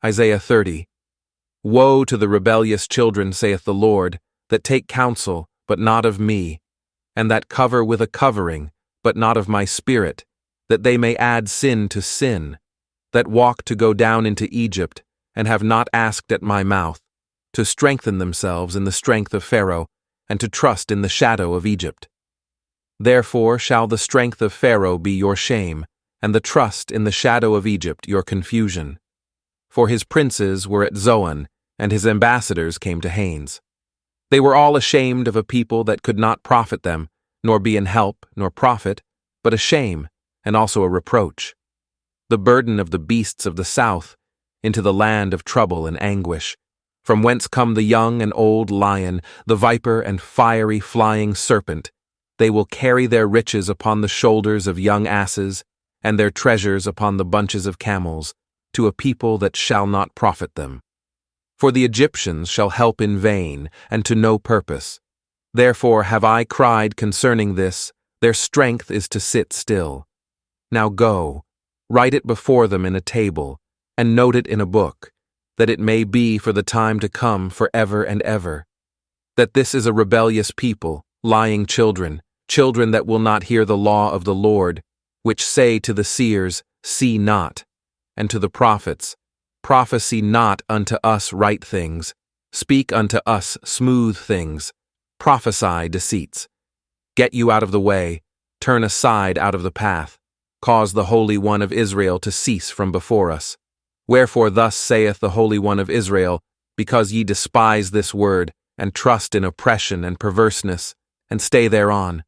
Isaiah 30. Woe to the rebellious children, saith the Lord, that take counsel, but not of me, and that cover with a covering, but not of my spirit, that they may add sin to sin, that walk to go down into Egypt, and have not asked at my mouth, to strengthen themselves in the strength of Pharaoh, and to trust in the shadow of Egypt. Therefore shall the strength of Pharaoh be your shame, and the trust in the shadow of Egypt your confusion. For his princes were at Zoan, and his ambassadors came to Hanes. They were all ashamed of a people that could not profit them, nor be an help, nor profit, but a shame, and also a reproach. The burden of the beasts of the south, into the land of trouble and anguish, from whence come the young and old lion, the viper and fiery flying serpent. They will carry their riches upon the shoulders of young asses, and their treasures upon the bunches of camels, to a people that shall not profit them. For the Egyptians shall help in vain, and to no purpose. Therefore have I cried concerning this, their strength is to sit still. Now go, write it before them in a table, and note it in a book, that it may be for the time to come forever and ever. That this is a rebellious people, lying children, children that will not hear the law of the Lord, which say to the seers, See not, and to the prophets, Prophesy not unto us right things, speak unto us smooth things, prophesy deceits. Get you out of the way, turn aside out of the path, cause the Holy One of Israel to cease from before us. Wherefore thus saith the Holy One of Israel, because ye despise this word, and trust in oppression and perverseness, and stay thereon.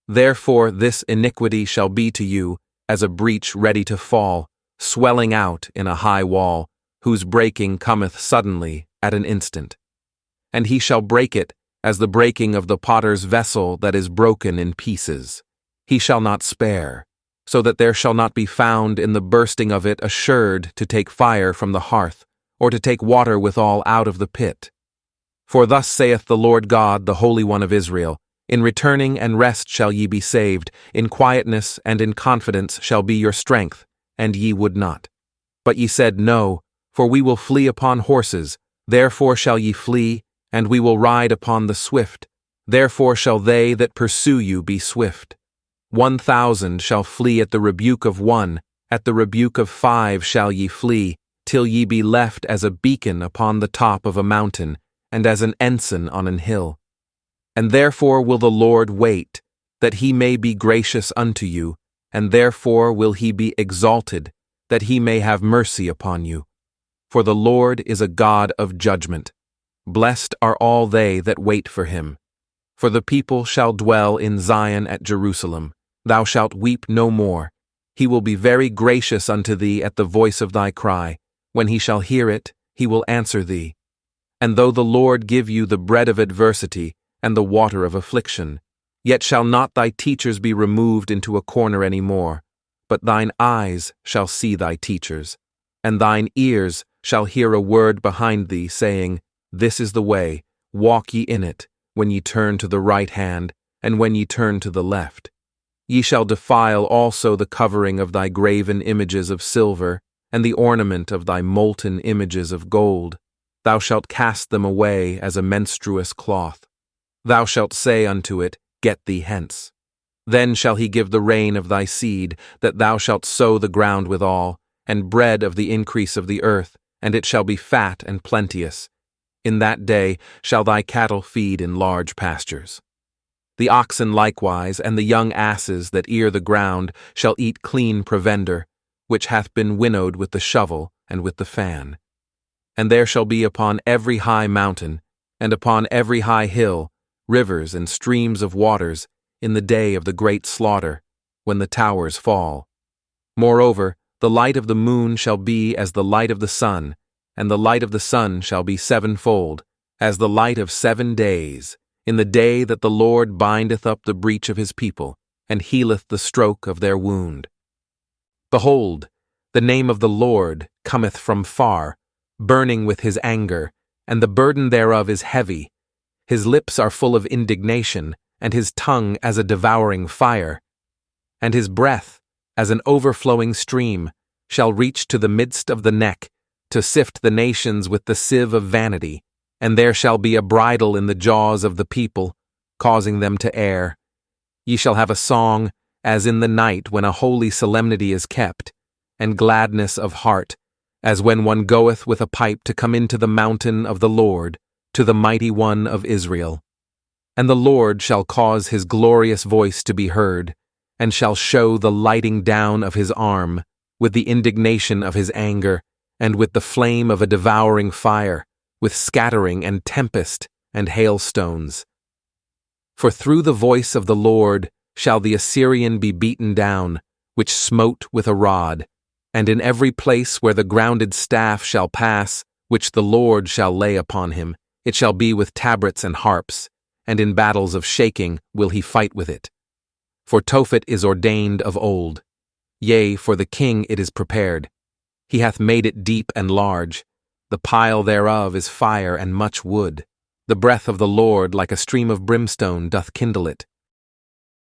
Therefore this iniquity shall be to you as a breach ready to fall, swelling out in a high wall, whose breaking cometh suddenly at an instant. And he shall break it as the breaking of the potter's vessel that is broken in pieces. He shall not spare, so that there shall not be found in the bursting of it assured to take fire from the hearth, or to take water withal out of the pit. For thus saith the Lord God, the Holy One of Israel, In returning and rest shall ye be saved, in quietness and in confidence shall be your strength, and ye would not. But ye said, No, for we will flee upon horses, therefore shall ye flee, and we will ride upon the swift, therefore shall they that pursue you be swift. 1,000 shall flee at the rebuke of one, at the rebuke of 5 shall ye flee, till ye be left as a beacon upon the top of a mountain, and as an ensign on an hill. And therefore will the Lord wait, that he may be gracious unto you, and therefore will he be exalted, that he may have mercy upon you. For the Lord is a God of judgment. Blessed are all they that wait for him. For the people shall dwell in Zion at Jerusalem. Thou shalt weep no more. He will be very gracious unto thee at the voice of thy cry. When he shall hear it, he will answer thee. And though the Lord give you the bread of adversity and the water of affliction, yet shall not thy teachers be removed into a corner any more, but thine eyes shall see thy teachers, and thine ears shall hear a word behind thee, saying, This is the way, walk ye in it, when ye turn to the right hand, and when ye turn to the left. Ye shall defile also the covering of thy graven images of silver, and the ornament of thy molten images of gold. Thou shalt cast them away as a menstruous cloth. Thou shalt say unto it, Get thee hence. Then shall he give the rain of thy seed, that thou shalt sow the ground withal, and bread of the increase of the earth, and it shall be fat and plenteous. In that day shall thy cattle feed in large pastures. The oxen likewise, and the young asses that ear the ground, shall eat clean provender, which hath been winnowed with the shovel and with the fan. And there shall be upon every high mountain, and upon every high hill, rivers and streams of waters, in the day of the great slaughter, when the towers fall. Moreover, the light of the moon shall be as the light of the sun, and the light of the sun shall be sevenfold, as the light of 7 days, in the day that the Lord bindeth up the breach of his people, and healeth the stroke of their wound. Behold, the name of the Lord cometh from far, burning with his anger, and the burden thereof is heavy. His lips are full of indignation, and his tongue as a devouring fire. And his breath, as an overflowing stream, shall reach to the midst of the neck, to sift the nations with the sieve of vanity, and there shall be a bridle in the jaws of the people, causing them to err. Ye shall have a song, as in the night when a holy solemnity is kept, and gladness of heart, as when one goeth with a pipe to come into the mountain of the Lord, to the mighty one of Israel. And the Lord shall cause his glorious voice to be heard, and shall show the lighting down of his arm, with the indignation of his anger, and with the flame of a devouring fire, with scattering and tempest and hailstones. For through the voice of the Lord shall the Assyrian be beaten down, which smote with a rod, and in every place where the grounded staff shall pass, which the Lord shall lay upon him, it shall be with tabrets and harps, and in battles of shaking will he fight with it. For Tophet is ordained of old, yea, for the king it is prepared. He hath made it deep and large, the pile thereof is fire and much wood. The breath of the Lord like a stream of brimstone doth kindle it.